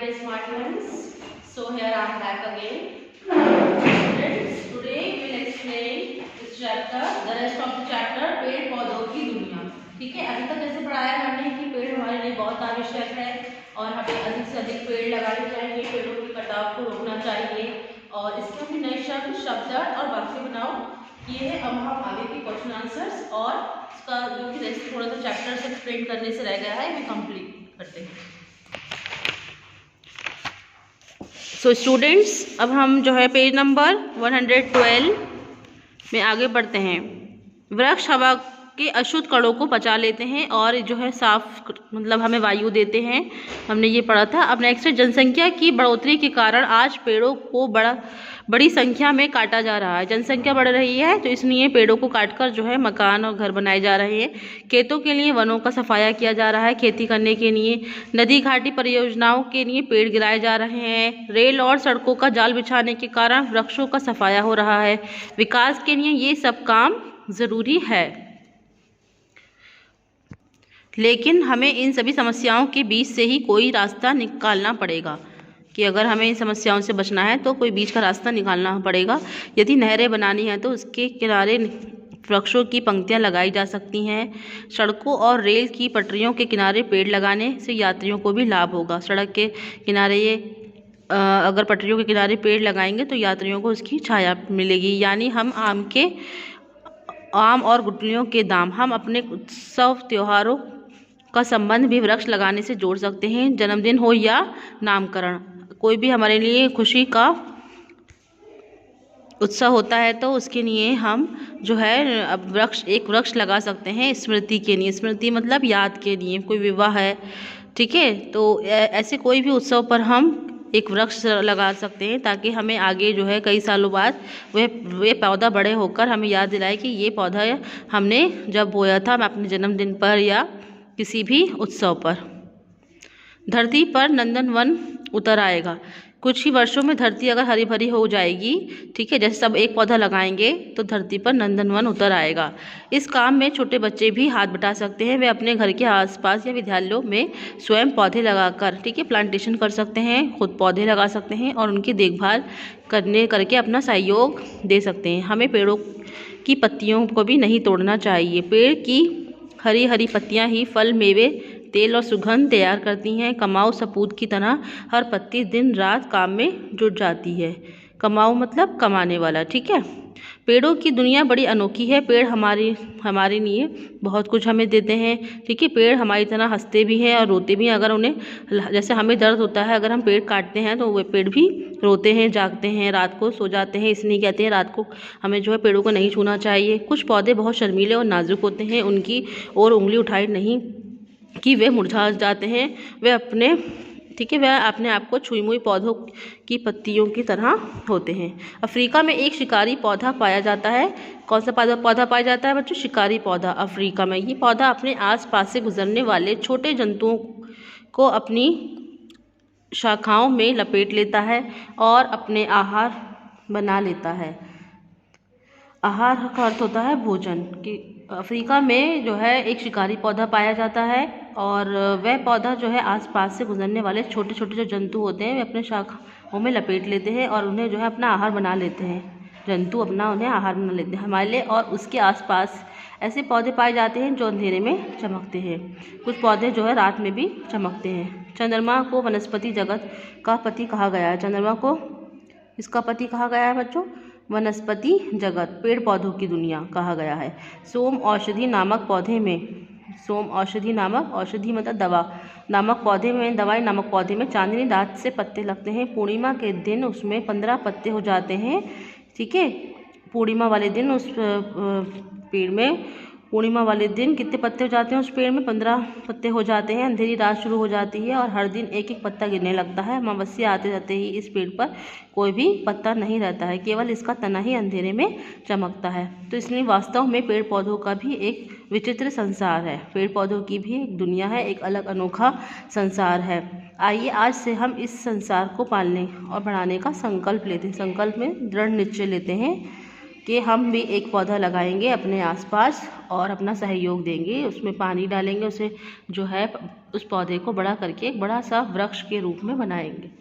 dear smart ones. So here I am back again. Students, today we will explain this chapter, the rest of the chapter, पेड़ पौधों की दुनिया. ठीक है, अभी तक जैसे पढ़ाया हमने कि पेड़ हमारे लिए बहुत आवश्यक है और हमें अधिक से अधिक पेड़ लगाने चाहिए, पेड़ों के कटाव को रोकना चाहिए और इसके भी नए शब्द और वाक्य बनाओ. ये है. अब हम आगे के क्वेश्चन आंसर्स और इसका जो कि थोड़ा सा चैप्टर से एक्सप्लेन करने से रह गया है वो कंप्लीट करते हैं. सो स्टूडेंट्स, अब हम जो है पेज नंबर 112 में आगे बढ़ते हैं. वृक्ष हवा के अशुद्ध कणों को बचा लेते हैं और जो है साफ मतलब हमें वायु देते हैं. हमने ये पढ़ा था. अब नेक्स्ट है, जनसंख्या की बढ़ोतरी के कारण आज पेड़ों को बड़ी संख्या में काटा जा रहा है. जनसंख्या बढ़ रही है तो इसलिए पेड़ों को काटकर जो है मकान और घर बनाए जा रहे हैं. खेतों के लिए वनों का सफाया किया जा रहा है. खेती करने के लिए नदी घाटी परियोजनाओं के लिए पेड़ गिराए जा रहे हैं. रेल और सड़कों का जाल बिछाने के कारण वृक्षों का सफाया हो रहा है. विकास के लिए ये सब काम ज़रूरी है, लेकिन हमें इन सभी समस्याओं के बीच से ही कोई रास्ता निकालना पड़ेगा. कि अगर हमें इन समस्याओं से बचना है तो कोई बीच का रास्ता निकालना पड़ेगा. यदि नहरें बनानी है तो उसके किनारे वृक्षों की पंक्तियां लगाई जा सकती हैं. सड़कों और रेल की पटरियों के किनारे पेड़ लगाने से यात्रियों को भी लाभ होगा. सड़क के किनारे अगर पटरियों के किनारे पेड़ लगाएंगे तो यात्रियों को उसकी छाया मिलेगी. यानी हम आम और गुठलियों के दाम, हम अपने उत्सव त्योहारों का संबंध भी वृक्ष लगाने से जोड़ सकते हैं. जन्मदिन हो या नामकरण, कोई भी हमारे लिए खुशी का उत्सव होता है तो उसके लिए हम जो है अब एक वृक्ष लगा सकते हैं स्मृति के लिए. स्मृति मतलब याद के लिए. कोई विवाह है, ठीक है, तो ऐसे कोई भी उत्सव पर हम एक वृक्ष लगा सकते हैं ताकि हमें आगे जो है कई सालों बाद वह पौधा बड़े होकर हमें याद दिलाए कि ये पौधा हमने जब बोया था अपने जन्मदिन पर या किसी भी उत्सव पर. धरती पर नंदनवन उतर आएगा. कुछ ही वर्षों में धरती अगर हरी भरी हो जाएगी, ठीक है, जैसे सब एक पौधा लगाएंगे तो धरती पर नंदनवन उतर आएगा. इस काम में छोटे बच्चे भी हाथ बटा सकते हैं. वे अपने घर के आसपास या विद्यालयों में स्वयं पौधे लगाकर, ठीक है, प्लांटेशन कर सकते हैं, खुद पौधे लगा सकते हैं और उनकी देखभाल करके अपना सहयोग दे सकते हैं. हमें पेड़ों की पत्तियों को भी नहीं तोड़ना चाहिए. पेड़ की हरी हरी पत्तियां ही फल, मेवे, तेल और सुगंध तैयार करती हैं. कमाऊ सपूत की तरह हर पत्ती दिन रात काम में जुट जाती है. कमाऊ मतलब कमाने वाला, ठीक है. पेड़ों की दुनिया बड़ी अनोखी है. पेड़ हमारे लिए बहुत कुछ हमें देते हैं, ठीक है. पेड़ हमारी तरह हंसते भी हैं और रोते भी हैं. अगर उन्हें, जैसे हमें दर्द होता है अगर हम पेड़ काटते हैं तो वे पेड़ भी रोते हैं, जागते हैं, रात को सो जाते हैं. इसलिए कहते हैं रात को हमें जो है पेड़ों को नहीं छूना चाहिए. कुछ पौधे बहुत शर्मीले और नाजुक होते हैं. उनकी ओर उंगली उठाई नहीं कि वे मुरझा जाते हैं. वे अपने, ठीक है, वह अपने आप को छुई मुई पौधों की पत्तियों की तरह होते हैं. अफ्रीका में एक शिकारी पौधा पाया जाता है. कौन सा पौधा पाया जाता है बच्चों? शिकारी पौधा. अफ्रीका में ये पौधा अपने आसपास से गुजरने वाले छोटे जंतुओं को अपनी शाखाओं में लपेट लेता है और अपने आहार बना लेता है. आहार का अर्थ होता है भोजन. कि अफ्रीका में जो है एक शिकारी पौधा पाया जाता है और वह पौधा जो है आसपास से गुजरने वाले छोटे छोटे जो जंतु होते हैं वे अपने शाखाओं में लपेट लेते हैं और उन्हें जो है अपना आहार बना लेते हैं. जंतु अपना उन्हें आहार बना लेते हैं. हिमालय और उसके आसपास ऐसे पौधे पाए जाते हैं जो अंधेरे में चमकते हैं. कुछ पौधे जो है रात में भी चमकते हैं. चंद्रमा को वनस्पति जगत का पति कहा गया है. चंद्रमा को इसका पति कहा गया है बच्चों? वनस्पति जगत, पेड़ पौधों की दुनिया कहा गया है. सोम औषधि नामक पौधे में, सोम औषधि नामक, औषधि मतलब दवा, नामक पौधे में, दवाई नामक पौधे में चांदनी रात से पत्ते लगते हैं. पूर्णिमा के दिन उसमें 15 पत्ते हो जाते हैं, ठीक है. पूर्णिमा वाले दिन उस पेड़ में, पूर्णिमा वाले दिन कितने पत्ते हो जाते हैं उस पेड़ में? 15 पत्ते हो जाते हैं. अंधेरी रात शुरू हो जाती है और हर दिन एक एक पत्ता गिरने लगता है. अमावस्या आते जाते ही इस पेड़ पर कोई भी पत्ता नहीं रहता है, केवल इसका तना ही अंधेरे में चमकता है. तो इसलिए वास्तव में पेड़ पौधों का भी एक विचित्र संसार है. पेड़ पौधों की भी एक दुनिया है, एक अलग अनोखा संसार है. आइए आज से हम इस संसार को पालने और बढ़ाने का संकल्प लेते हैं. संकल्प में दृढ़ निश्चय लेते हैं कि हम भी एक पौधा लगाएंगे अपने आसपास और अपना सहयोग देंगे. उसमें पानी डालेंगे, उसे जो है उस पौधे को बड़ा करके एक बड़ा सा वृक्ष के रूप में बनाएंगे।